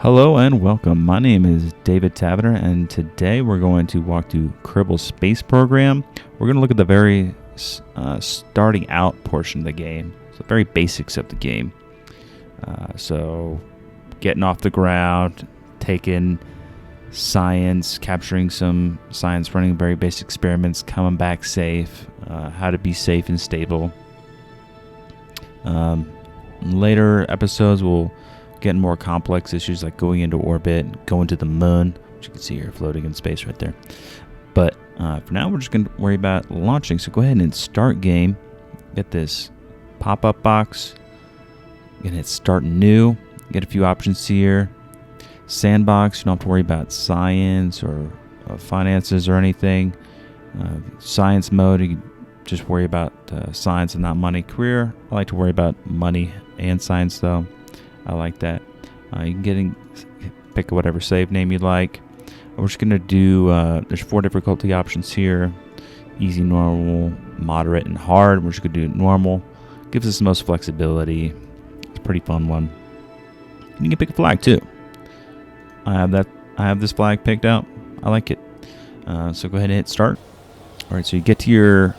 Hello and welcome. My name is David Tavener, and today we're going to walk through Kerbal Space Program. We're going to look at the very starting out portion of the game, so the very basics of the game. So getting off the ground, taking science, capturing some science, running very basic experiments, coming back safe, how to be safe and stable. Later episodes we'll get more complex issues like going into orbit, going to the moon, which you can see here floating in space right there. But for now, we're just going to worry about launching. So go ahead and start game. Get this pop-up box. You're going to hit start new. Get a few options here. Sandbox, you don't have to worry about science or finances or anything. Science mode, you can just worry about science and not money. Career, I like to worry about money and science though. I like that. You can pick whatever save name you like. We're just going to do, there's 4 difficulty options here. Easy, normal, moderate, and hard. We're just going to do normal. Gives us the most flexibility. It's a pretty fun one. And you can pick a flag too. I have this flag picked out. I like it. So go ahead and hit start. Alright, so you get to your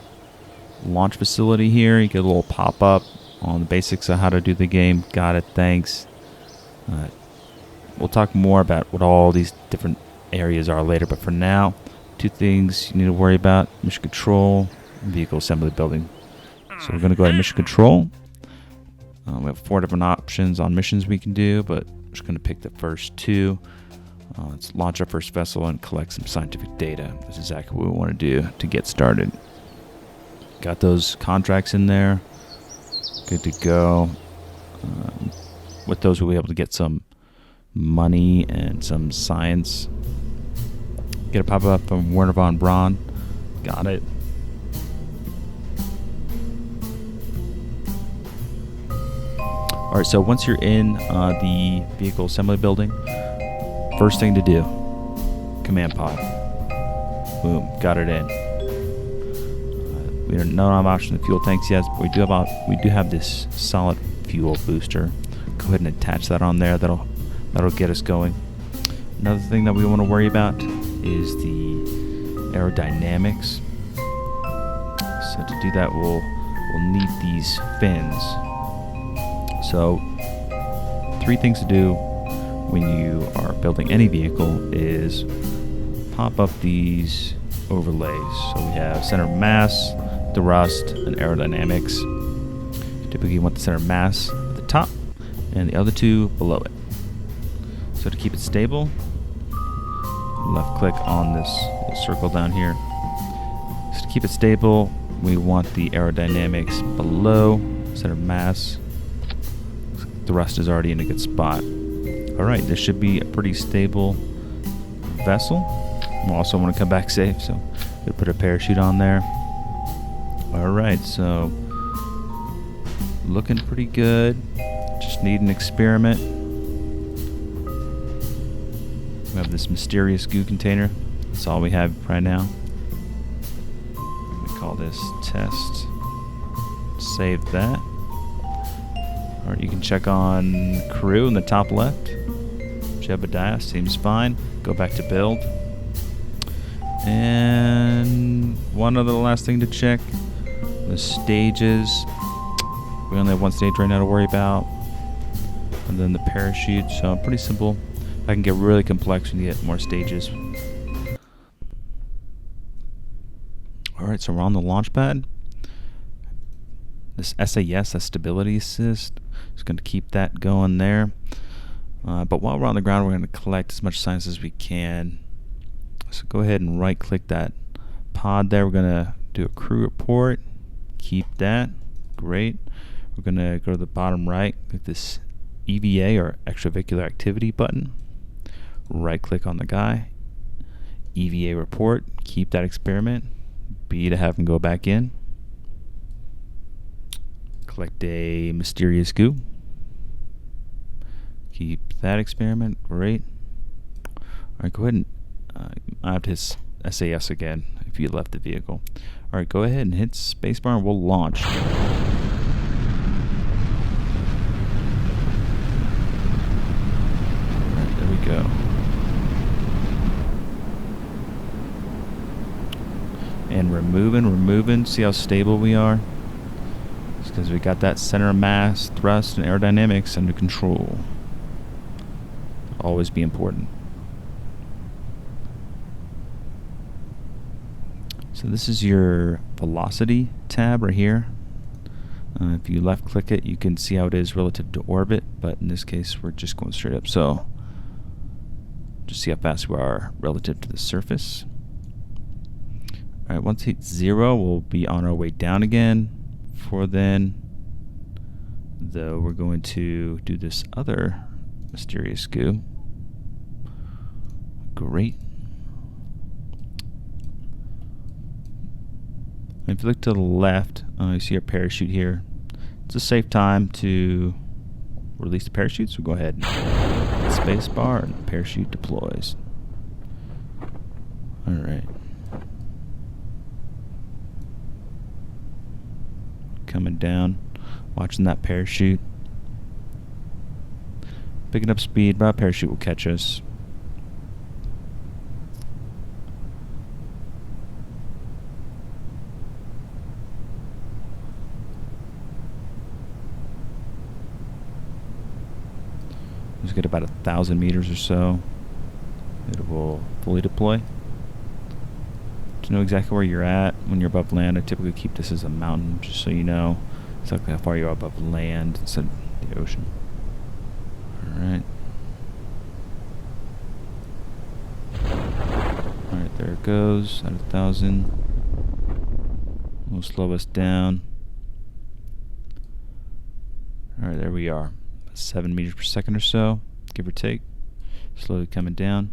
launch facility here. You get a little pop-up on the basics of how to do the game. Got it, thanks. We'll talk more about what all these different areas are later, but for now, 2 things you need to worry about: mission control, vehicle assembly building. So we're going to go ahead and mission control. We have 4 different options on missions we can do, but I'm just going to pick the first 2. Let's launch our first vessel and collect some scientific data. That's exactly what we want to do to get started. Got those contracts in there. Good to go. With those, we'll be able to get some money and some science. Get a pop-up from Werner von Braun. Got it. Alright, so once you're in the vehicle assembly building, first thing to do, command pod. Boom, got it in. We don't have option of fuel tanks yet, but we do have this solid fuel booster. Go ahead and attach that on there. That'll get us going. Another thing that we want to worry about is the aerodynamics. So to do that, we'll need these fins. So 3 things to do when you are building any vehicle is pop up these overlays. So we have center of mass, thrust, and aerodynamics. Typically you want the center of mass at the top and the other 2 below it. So to keep it stable, left click on this little circle down here. So to keep it stable, we want the aerodynamics below center of mass. Thrust is already in a good spot. Alright, this should be a pretty stable vessel. We'll also want to come back safe, so we'll put a parachute on there. Alright, so looking pretty good. Just need an experiment. We have this mysterious goo container. That's all we have right now. We call this test. Save that. Alright, you can check on crew in the top left. Jebediah seems fine. Go back to build. And one other last thing to check. The stages. We only have 1 stage right now to worry about. And then the parachute. So pretty simple. I can get really complex when you get more stages. Alright, so we're on the launch pad. This SAS, that stability assist, is going to keep that going there. But while we're on the ground, we're going to collect as much science as we can. So go ahead and right click that pod there. We're going to do a crew report. Keep that. Great. We're going to go to the bottom right, click this EVA or extravehicular activity button. Right click on the guy. EVA report. Keep that experiment. B to have him go back in. Collect a mysterious goo. Keep that experiment. Great. Alright, go ahead and I have his SAS again if you left the vehicle. Alright, go ahead and hit spacebar and we'll launch. we go. And we're moving. See how stable we are? It's because we got that center of mass, thrust, and aerodynamics under control. Always be important. So this is your velocity tab right here. If you left click it, you can see how it is relative to orbit, but in this case we're just going straight up. So just see how fast we are relative to the surface. Alright, once it hits 0, we'll be on our way down again. Before then, though, we're going to do this other mysterious goo. Great. If you look to the left, you see our parachute here. It's a safe time to release the parachute, so go ahead and space bar and the parachute deploys. Alright. Coming down, watching that parachute. Picking up speed, but our parachute will catch us. Just get about 1,000 meters or so. It will fully deploy. To know exactly where you're at when you're above land, I typically keep this as a mountain, just so you know exactly how far you are above land instead of the ocean. Alright. Alright, there it goes, at 1,000. We'll slow us down. Alright, there we are. 7 meters per second or so, give or take. Slowly coming down.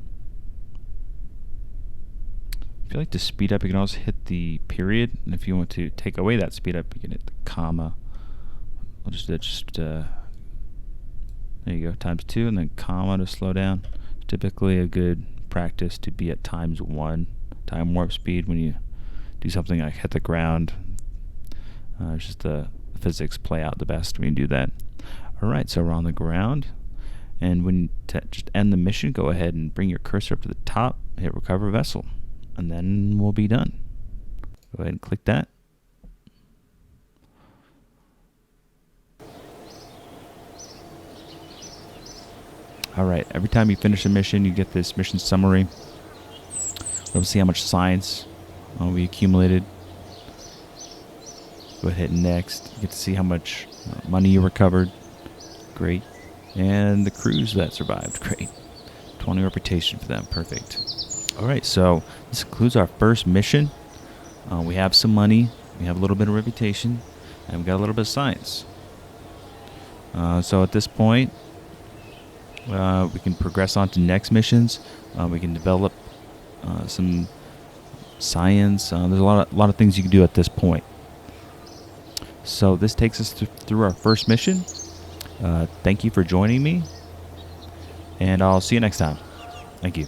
If you like to speed up, you can also hit the period, and if you want to take away that speed up, you can hit the comma. I'll just there you go, ×2, and then comma to slow down. Typically a good practice to be at ×1 time warp speed when you do something like hit the ground. It's just the physics play out the best when you do that. Alright, so we're on the ground, and when to just end the mission, go ahead and bring your cursor up to the top, hit recover vessel, and then we'll be done. Go ahead and click that. Alright, every time you finish a mission, you get this mission summary. We'll see how much science we accumulated. Go ahead and hit next. You get to see how much money you recovered. Great. And the crews that survived. Great. 20 reputation for them. Perfect. Alright, so this concludes our first mission. We have some money. We have a little bit of reputation. And we got a little bit of science. So at this point, we can progress on to next missions. We can develop some science. There's a lot of things you can do at this point. So this takes us through our first mission. Thank you for joining me, and I'll see you next time. Thank you.